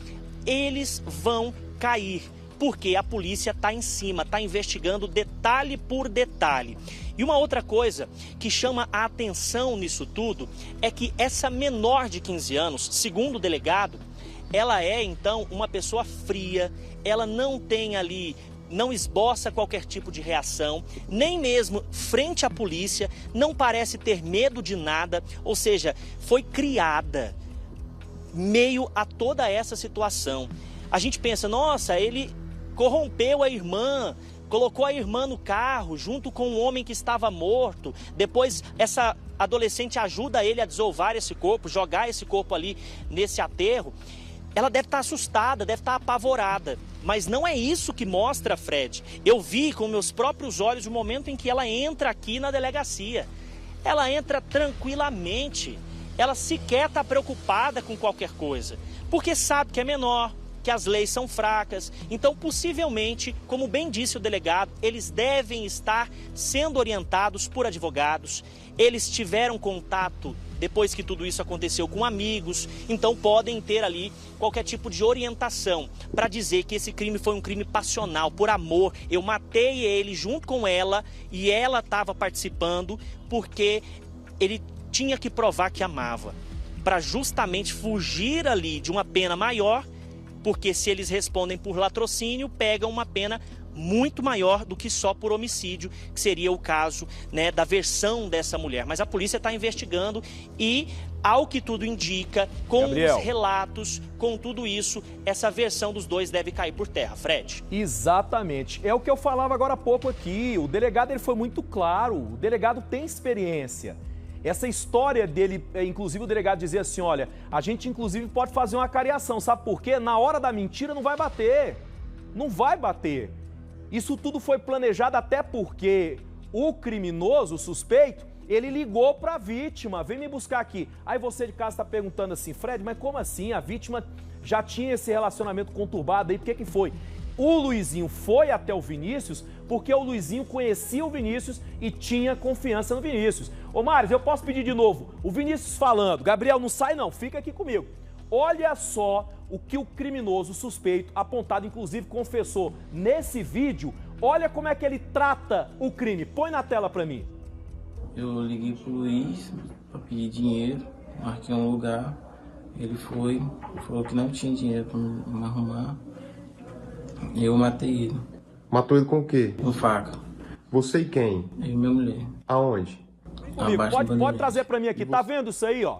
eles vão cair, porque a polícia está em cima, está investigando detalhe por detalhe. E uma outra coisa que chama a atenção nisso tudo é que essa menor de 15 anos, segundo o delegado, ela é então uma pessoa fria, ela não tem ali, não esboça qualquer tipo de reação, nem mesmo frente à polícia, não parece ter medo de nada, ou seja, foi criada meio a toda essa situação. A gente pensa, nossa, ele corrompeu a irmã, colocou a irmã no carro junto com um homem que estava morto. Depois essa adolescente ajuda ele a desovar esse corpo, jogar esse corpo ali nesse aterro. Ela deve estar assustada, deve estar apavorada. Mas não é isso que mostra, Fred. Eu vi com meus próprios olhos o momento em que ela entra aqui na delegacia. Ela entra tranquilamente. Ela sequer está preocupada com qualquer coisa. Porque sabe que é menor, que as leis são fracas. Então, possivelmente, como bem disse o delegado, eles devem estar sendo orientados por advogados. Eles tiveram contato, depois que tudo isso aconteceu, com amigos. Então, podem ter ali qualquer tipo de orientação para dizer que esse crime foi um crime passional, por amor. Eu matei ele junto com ela e ela estava participando porque ele tinha que provar que amava, para justamente fugir ali de uma pena maior. Porque se eles respondem por latrocínio, pegam uma pena muito maior do que só por homicídio, que seria o caso, né, da versão dessa mulher. Mas a polícia está investigando e, ao que tudo indica, com os relatos, com tudo isso, essa versão dos dois deve cair por terra. Fred? Exatamente. É o que eu falava agora há pouco aqui. O delegado ele foi muito claro. O delegado tem experiência. Essa história dele, inclusive o delegado dizia assim, olha, a gente inclusive pode fazer uma cariação, sabe por quê? Na hora da mentira não vai bater, não vai bater. Isso tudo foi planejado até porque o criminoso, o suspeito, ele ligou para a vítima, vem me buscar aqui. Aí você de casa está perguntando assim, Fred, mas como assim? A vítima já tinha esse relacionamento conturbado aí, por que foi? O Luizinho foi até o Vinícius porque o Luizinho conhecia o Vinícius e tinha confiança no Vinícius. Ô Mário, eu posso pedir de novo, o Vinícius falando, Gabriel, não sai não, fica aqui comigo. Olha só o que o criminoso, o suspeito, apontado, inclusive confessou nesse vídeo, olha como é que ele trata o crime. Põe na tela pra mim. Eu liguei pro Luiz pra pedir dinheiro, marquei um lugar, ele foi, falou que não tinha dinheiro pra me arrumar. E eu matei ele. Matou ele com o quê? Com faca. Você e quem? Eu e minha mulher. Aonde? Pode trazer pra mim aqui. Tá vendo isso aí, ó?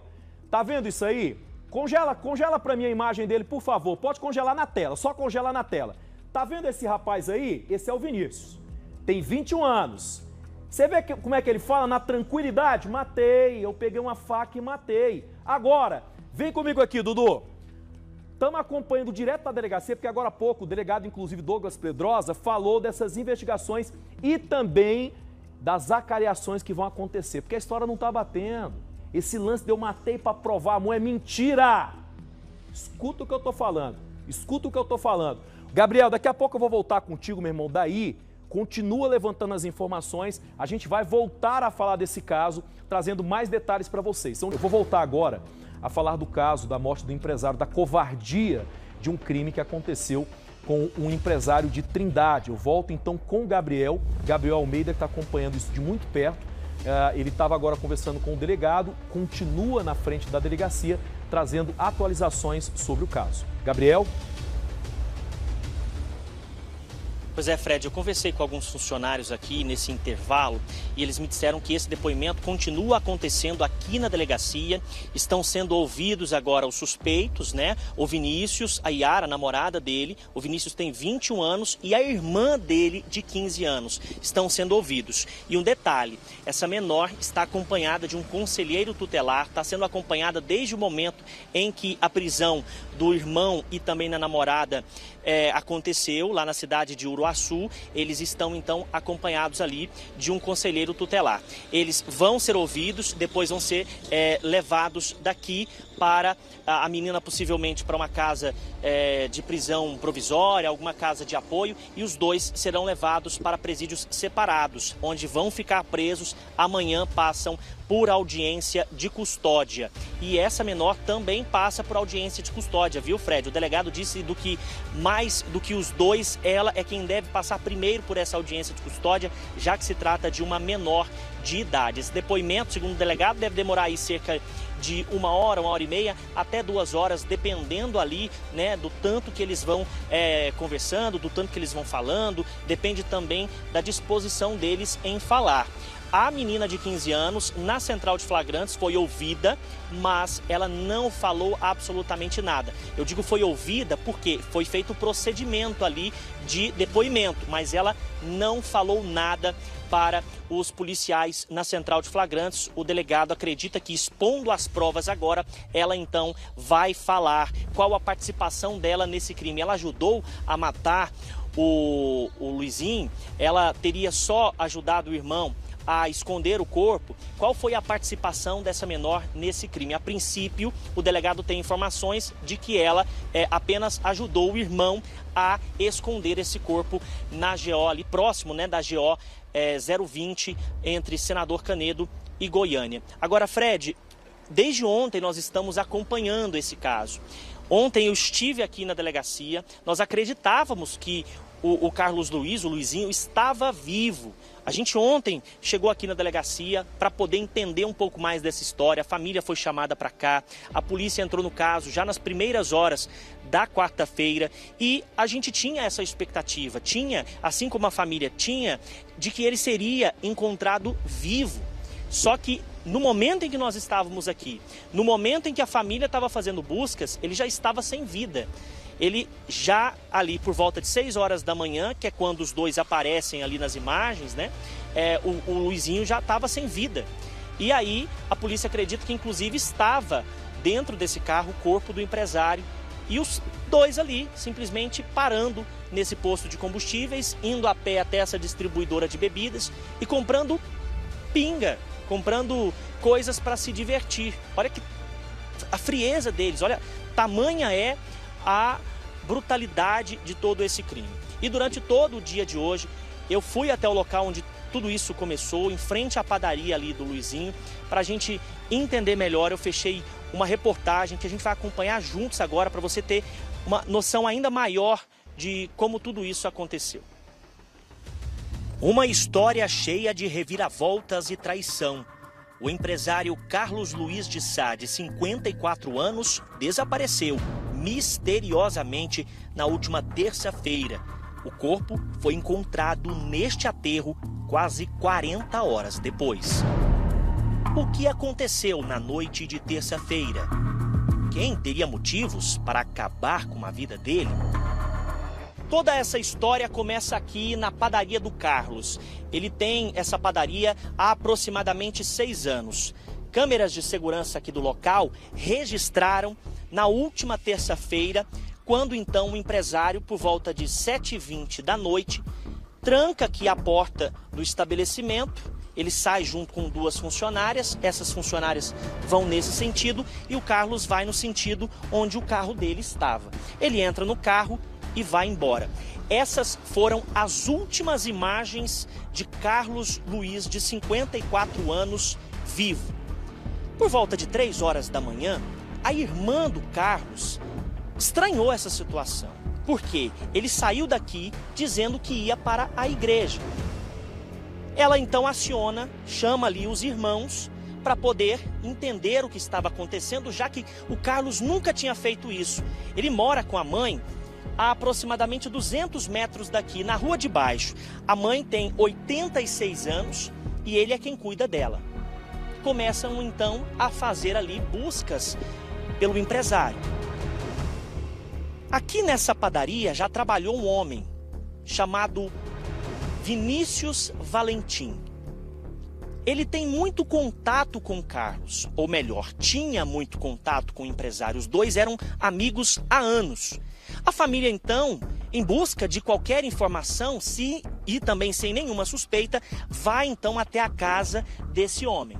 Tá vendo isso aí? Congela pra mim a imagem dele, por favor. Pode congelar na tela, só congelar na tela. Tá vendo esse rapaz aí? Esse é o Vinícius. Tem 21 anos. Você vê como é que ele fala? Na tranquilidade? Matei, eu peguei uma faca e matei. Agora, vem comigo aqui, Dudu. Estamos acompanhando direto da delegacia, porque agora há pouco o delegado, inclusive Douglas Pedrosa, falou dessas investigações e também das acariações que vão acontecer, porque a história não está batendo. Esse lance de eu matei para provar amor é mentira. Escuta o que eu estou falando, escuta o que eu estou falando. Gabriel, daqui a pouco eu vou voltar contigo, meu irmão, daí continua levantando as informações, a gente vai voltar a falar desse caso, trazendo mais detalhes para vocês. Então, eu vou voltar agora a falar do caso da morte do empresário, da covardia de um crime que aconteceu com um empresário de Trindade. Eu volto então com o Gabriel Almeida, que está acompanhando isso de muito perto. Ele estava agora conversando com o delegado, continua na frente da delegacia, trazendo atualizações sobre o caso. Gabriel? Pois é, Fred, eu conversei com alguns funcionários aqui nesse intervalo e eles me disseram que esse depoimento continua acontecendo aqui na delegacia. Estão sendo ouvidos agora os suspeitos, né? O Vinícius, a Yara, a namorada dele. O Vinícius tem 21 anos e a irmã dele, de 15 anos, estão sendo ouvidos. E um detalhe, essa menor está acompanhada de um conselheiro tutelar, está sendo acompanhada desde o momento em que a prisão do irmão e também da namorada aconteceu lá na cidade de Uruaçu. Eles estão então acompanhados ali de um conselheiro tutelar. Eles vão ser ouvidos, depois vão ser levados daqui para a menina possivelmente para uma casa de prisão provisória, alguma casa de apoio, e os dois serão levados para presídios separados, onde vão ficar presos. Amanhã passam por audiência de custódia. E essa menor também passa por audiência de custódia, viu, Fred? O delegado disse mais do que os dois, ela é quem deve passar primeiro por essa audiência de custódia, já que se trata de uma menor de idade. Esse depoimento, segundo o delegado, deve demorar aí cerca de 1 hora, 1h30, até 2 horas, dependendo ali, né, do tanto que eles vão conversando, do tanto que eles vão falando, depende também da disposição deles em falar. A menina de 15 anos, na central de flagrantes, foi ouvida, mas ela não falou absolutamente nada. Eu digo foi ouvida porque foi feito o procedimento ali de depoimento, mas ela não falou nada para os policiais na central de flagrantes. O delegado acredita que, expondo as provas agora, ela então vai falar qual a participação dela nesse crime. Ela ajudou a matar o Luizinho, ela teria só ajudado o irmão a esconder o corpo. Qual foi a participação dessa menor nesse crime? A princípio, o delegado tem informações de que ela apenas ajudou o irmão a esconder esse corpo na GO, ali próximo, né, da GO 020, entre Senador Canedo e Goiânia. Agora, Fred, desde ontem nós estamos acompanhando esse caso. Ontem eu estive aqui na delegacia, nós acreditávamos que o Carlos Luiz, o Luizinho, estava vivo. A gente ontem chegou aqui na delegacia para poder entender um pouco mais dessa história. A família foi chamada para cá, a polícia entrou no caso já nas primeiras horas da quarta-feira e a gente tinha essa expectativa, assim como a família tinha, de que ele seria encontrado vivo. Só que no momento em que nós estávamos aqui, no momento em que a família estava fazendo buscas, ele já estava sem vida. Ele já ali por volta de 6 horas da manhã, que é quando os dois aparecem ali nas imagens, né? O Luizinho já estava sem vida. E aí a polícia acredita que inclusive estava dentro desse carro o corpo do empresário e os dois ali simplesmente parando nesse posto de combustíveis, indo a pé até essa distribuidora de bebidas e comprando pinga, comprando coisas para se divertir. Olha que a frieza deles, olha, tamanha é a brutalidade de todo esse crime. E durante todo o dia de hoje, eu fui até o local onde tudo isso começou, em frente à padaria ali do Luizinho, para a gente entender melhor. Eu fechei uma reportagem que a gente vai acompanhar juntos agora, para você ter uma noção ainda maior de como tudo isso aconteceu. Uma história cheia de reviravoltas e traição. O empresário Carlos Luiz de Sá, de 54 anos, desapareceu misteriosamente na última terça-feira. O corpo foi encontrado neste aterro quase 40 horas depois. O que aconteceu na noite de terça-feira? Quem teria motivos para acabar com a vida dele? Toda essa história começa aqui na padaria do Carlos. Ele tem essa padaria há aproximadamente 6 anos. Câmeras de segurança aqui do local registraram na última terça-feira, quando então o empresário, por volta de 7h20 da noite, tranca aqui a porta do estabelecimento. Ele sai junto com 2 funcionárias, essas funcionárias vão nesse sentido e o Carlos vai no sentido onde o carro dele estava. Ele entra no carro e vai embora. Essas foram as últimas imagens de Carlos Luiz, de 54 anos, vivo. Por volta de 3 horas da manhã, a irmã do Carlos estranhou essa situação. Por quê? Ele saiu daqui dizendo que ia para a igreja. Ela então chama ali os irmãos para poder entender o que estava acontecendo, já que o Carlos nunca tinha feito isso. Ele mora com a mãe a aproximadamente 200 metros daqui, na rua de baixo. A mãe tem 86 anos e ele é quem cuida dela. Começam então a fazer ali buscas pelo empresário. Aqui nessa padaria já trabalhou um homem chamado Vinícius Valentim. Ele tem muito contato com Carlos, ou melhor, tinha muito contato com o empresário. Os dois eram amigos há anos. A família então, em busca de qualquer informação, e também sem nenhuma suspeita, vai então até a casa desse homem.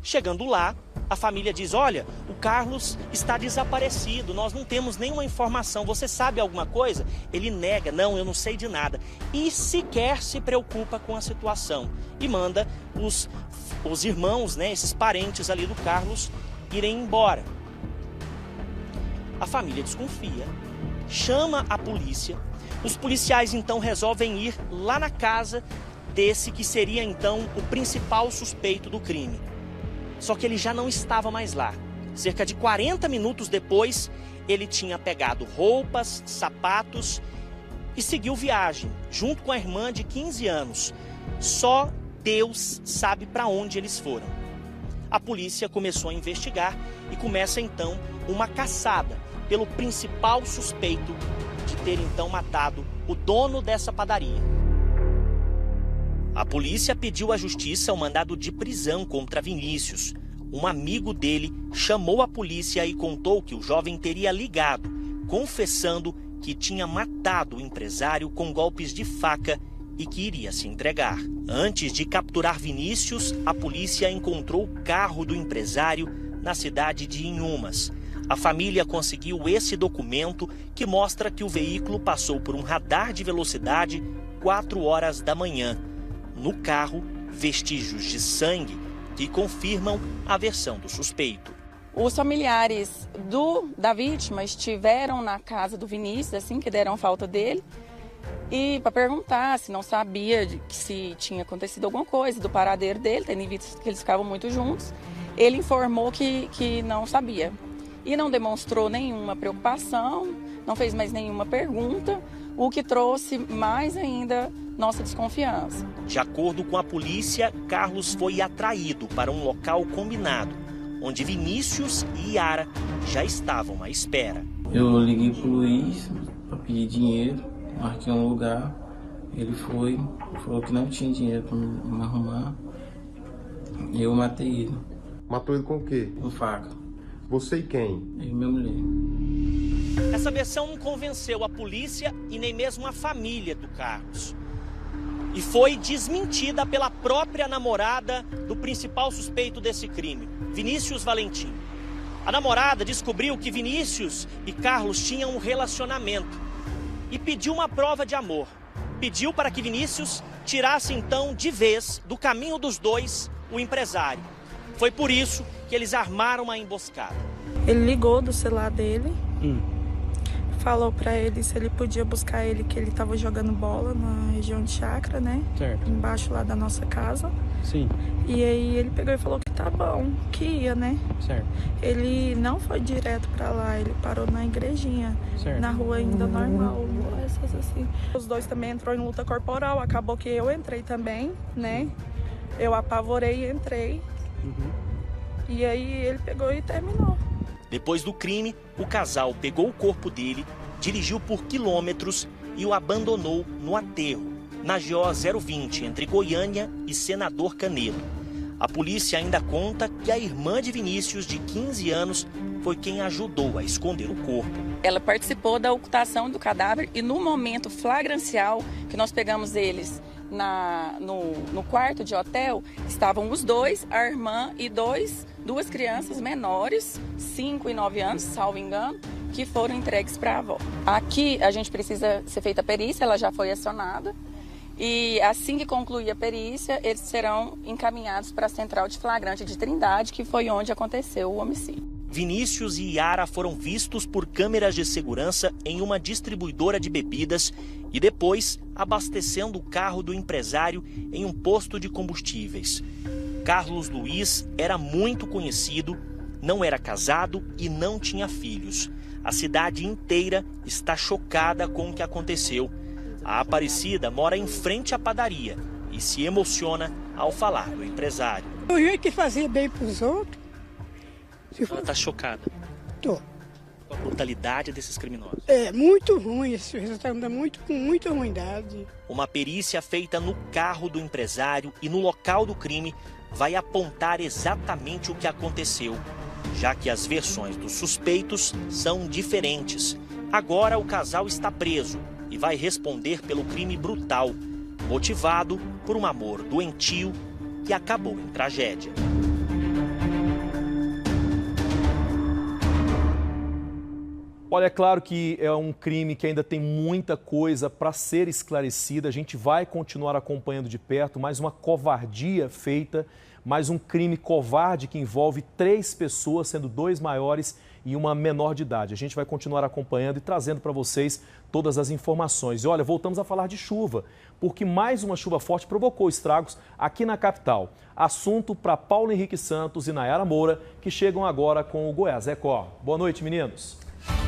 Chegando lá, a família diz: olha, o Carlos está desaparecido, nós não temos nenhuma informação. Você sabe alguma coisa? Ele nega, não, eu não sei de nada. E sequer se preocupa com a situação. E manda os irmãos, né, esses parentes ali do Carlos, irem embora. A família desconfia, chama a polícia. Os policiais então resolvem ir lá na casa desse que seria então o principal suspeito do crime. Só que ele já não estava mais lá. Cerca de 40 minutos depois, ele tinha pegado roupas, sapatos e seguiu viagem, junto com a irmã de 15 anos. Só Deus sabe para onde eles foram. A polícia começou a investigar e começa então uma caçada pelo principal suspeito de ter então matado o dono dessa padaria. A polícia pediu à justiça um mandado de prisão contra Vinícius. Um amigo dele chamou a polícia e contou que o jovem teria ligado, confessando que tinha matado o empresário com golpes de faca e que iria se entregar. Antes de capturar Vinícius, a polícia encontrou o carro do empresário na cidade de Inhumas. A família conseguiu esse documento que mostra que o veículo passou por um radar de velocidade 4 horas da manhã. No carro, vestígios de sangue que confirmam a versão do suspeito. Os familiares da vítima estiveram na casa do Vinícius, assim que deram falta dele, e para perguntar se não sabia se tinha acontecido alguma coisa do paradeiro dele, tendo visto que eles ficavam muito juntos. Ele informou que não sabia e não demonstrou nenhuma preocupação, não fez mais nenhuma pergunta, o que trouxe mais ainda nossa desconfiança. De acordo com a polícia, Carlos foi atraído para um local combinado, onde Vinícius e Yara já estavam à espera. Eu liguei pro Luiz para pedir dinheiro, marquei um lugar, ele foi, falou que não tinha dinheiro para me arrumar, e eu matei ele. Matou ele com o quê? Com faca. Você e quem? Eu e minha mulher. Essa versão não convenceu a polícia e nem mesmo a família do Carlos. E foi desmentida pela própria namorada do principal suspeito desse crime, Vinícius Valentim. A namorada descobriu que Vinícius e Carlos tinham um relacionamento e pediu uma prova de amor. Pediu para que Vinícius tirasse então de vez do caminho dos dois o empresário. Foi por isso que eles armaram uma emboscada. Ele ligou do celular dele, falou pra ele se ele podia buscar ele, que ele tava jogando bola na região de Chácara, né? Certo. Embaixo lá da nossa casa. Sim. E aí ele pegou e falou que tá bom, que ia, né? Certo. Ele não foi direto pra lá, ele parou na igrejinha, certo, na rua ainda normal, essas assim. Os dois também entrou em luta corporal, acabou que eu entrei também, né? Eu apavorei e entrei. E aí ele pegou e terminou. Depois do crime, o casal pegou o corpo dele, dirigiu por quilômetros e o abandonou no aterro, na GO 020, entre Goiânia e Senador Canedo. A polícia ainda conta que a irmã de Vinícius, de 15 anos, foi quem ajudou a esconder o corpo. Ela participou da ocultação do cadáver e no momento flagrancial que nós pegamos eles no quarto de hotel, estavam os dois, a irmã e duas crianças menores, 5 e 9 anos, salvo engano, que foram entregues para a avó. Aqui a gente precisa ser feita a perícia, ela já foi acionada. E assim que concluir a perícia, eles serão encaminhados para a Central de Flagrante de Trindade, que foi onde aconteceu o homicídio. Vinícius e Yara foram vistos por câmeras de segurança em uma distribuidora de bebidas e depois abastecendo o carro do empresário em um posto de combustíveis. Carlos Luiz era muito conhecido, não era casado e não tinha filhos. A cidade inteira está chocada com o que aconteceu. A Aparecida mora em frente à padaria e se emociona ao falar do empresário. O jeito que fazia bem para os outros. Ela está chocada. Tô. Com a brutalidade desses criminosos. É muito ruim, esse resultado é com muita ruindade. Uma perícia feita no carro do empresário e no local do crime vai apontar exatamente o que aconteceu, já que as versões dos suspeitos são diferentes. Agora o casal está preso e vai responder pelo crime brutal, motivado por um amor doentio que acabou em tragédia. Olha, é claro que é um crime que ainda tem muita coisa para ser esclarecida. A gente vai continuar acompanhando de perto, mais uma covardia feita, mais um crime covarde que envolve 3 pessoas, sendo 2 maiores e uma menor de idade. A gente vai continuar acompanhando e trazendo para vocês todas as informações. E olha, voltamos a falar de chuva, porque mais uma chuva forte provocou estragos aqui na capital. Assunto para Paulo Henrique Santos e Nayara Moura, que chegam agora com o Goiás Record. Boa noite, meninos.